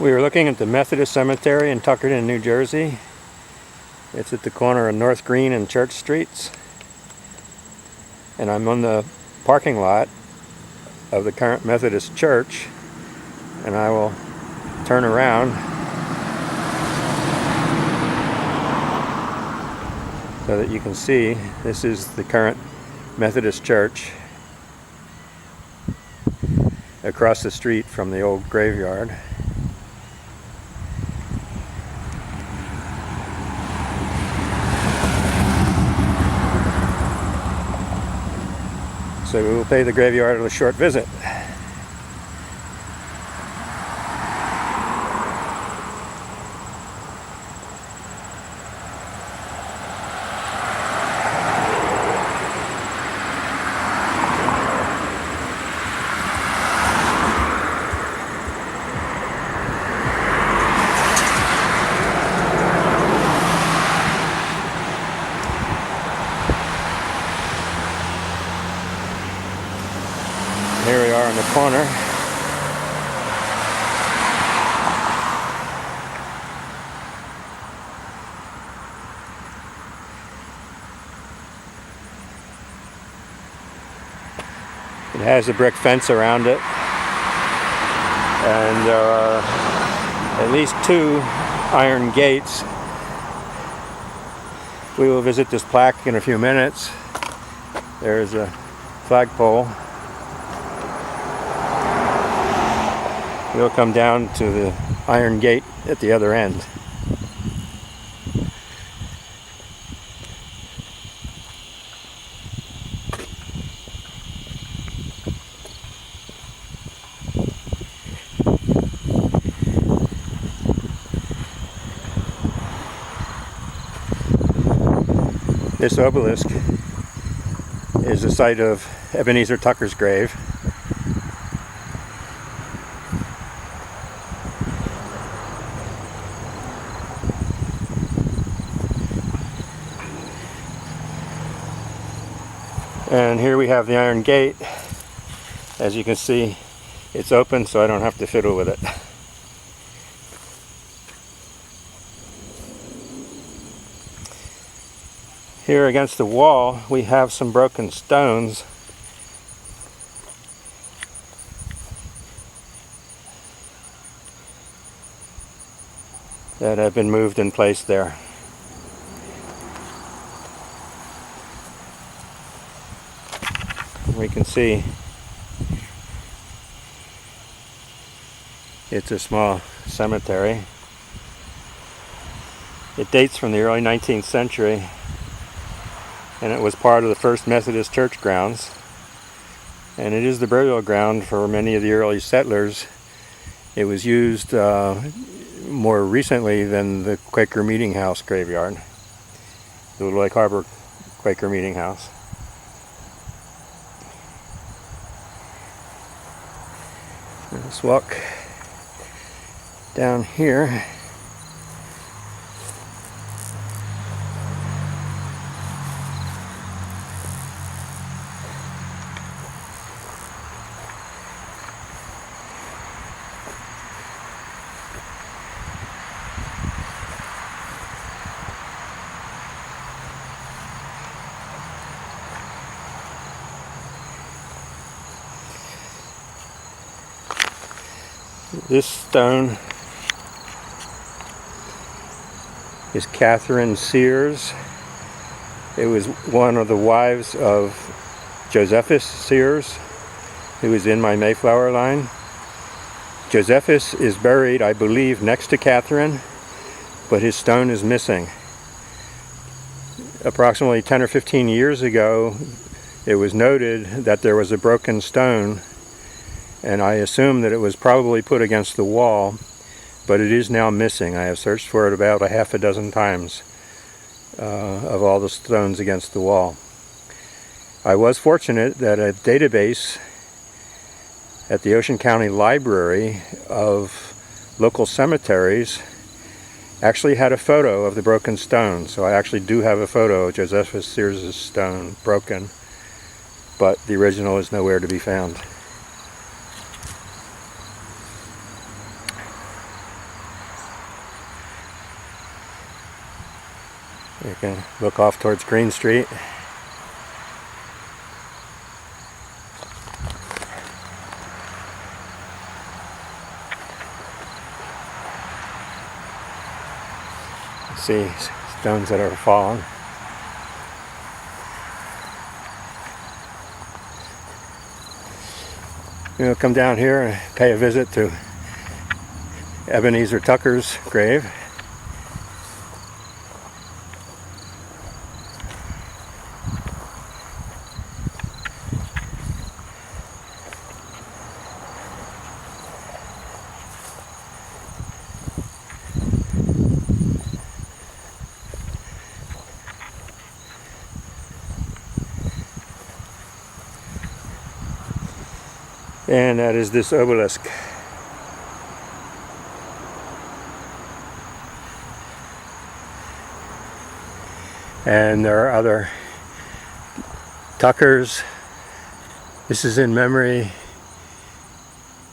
We are looking at the Methodist Cemetery in Tuckerton, New Jersey. It's at the corner of North Green and Church Streets. And I'm on the parking lot of the current Methodist Church. And I will turn around so that you can see this is the current Methodist Church across the street from the old graveyard. So we will pay the graveyard a short visit. Here we are in the corner. It has a brick fence around it, and there are at least 2 iron gates. We will visit this plaque in a few minutes. There's a flagpole. We'll come down to the iron gate at the other end. This obelisk is the site of Ebenezer Tucker's grave. And here we have the iron gate. As you can see, it's open, so I don't have to fiddle with it. Here against the wall, we have some broken stones. That have been moved in place there. We can see it's a small cemetery. It dates from the early 19th century, and it was part of the first Methodist church grounds, and it is the burial ground for many of the early settlers. It was used more recently than the Quaker Meeting House graveyard, the Lake Harbor Quaker Meeting House. Let's walk down here. This stone is Catherine Sears. It was one of the wives of Josephus Sears, who was in my Mayflower line. Josephus is buried, I believe, next to Catherine, but his stone is missing. Approximately 10 or 15 years ago, it was noted that there was a broken stone, and I assume that it was probably put against the wall, but it is now missing. I have searched for it about a half a dozen times of all the stones against the wall. I was fortunate that a database at the Ocean County Library of local cemeteries actually had a photo of the broken stone. So I actually do have a photo of Josephus Sears' stone broken, but the original is nowhere to be found. can look off towards Green Street. See stones that are fallen. We'll come down here and pay a visit to Ebenezer Tucker's grave. And that is this obelisk. And there are other Tuckers. This is in memory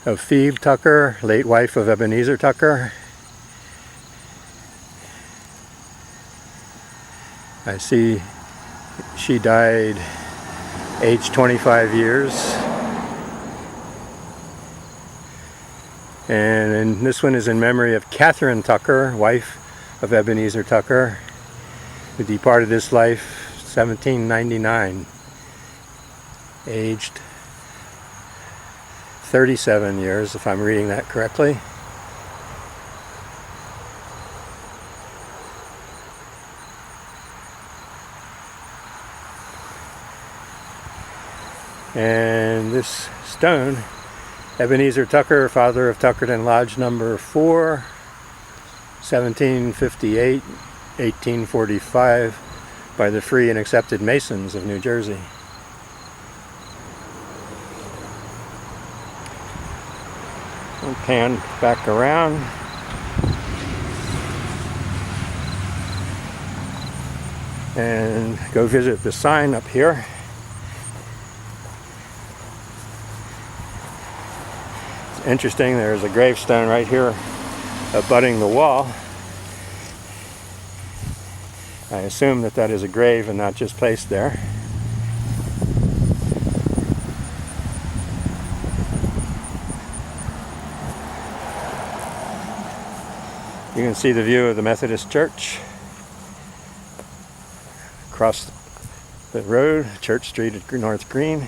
of Phoebe Tucker, late wife of Ebenezer Tucker. I see she died aged 25 years. And this one is in memory of Catherine Tucker, wife of Ebenezer Tucker, who departed this life 1799, aged 37 years, if I'm reading that correctly. And this stone, Ebenezer Tucker, father of Tuckerton Lodge number 4, 1758, 1845, by the Free and Accepted Masons of New Jersey. We'll pan back around. And go visit the sign up here. Interesting, there's a gravestone right here abutting the wall. I assume that that is a grave and not just placed there. You can see the view of the Methodist Church across the road, Church Street at North Green.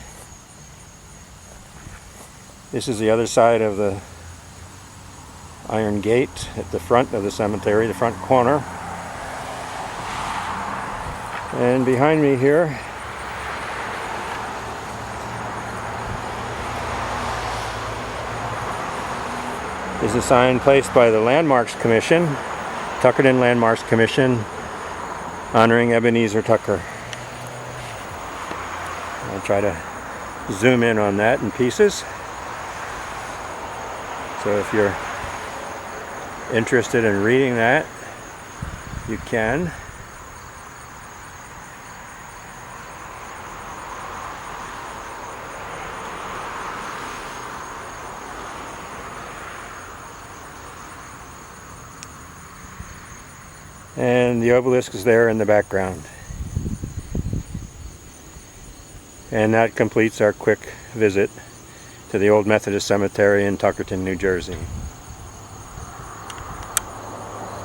This is the other side of the iron gate at the front of the cemetery, the front corner. And behind me here is a sign placed by the Landmarks Commission, Tuckerton Landmarks Commission, honoring Ebenezer Tucker. I'll try to zoom in on that in pieces. So if you're interested in reading that, you can. And the obelisk is there in the background. And that completes our quick visit to the Old Methodist Cemetery in Tuckerton, New Jersey.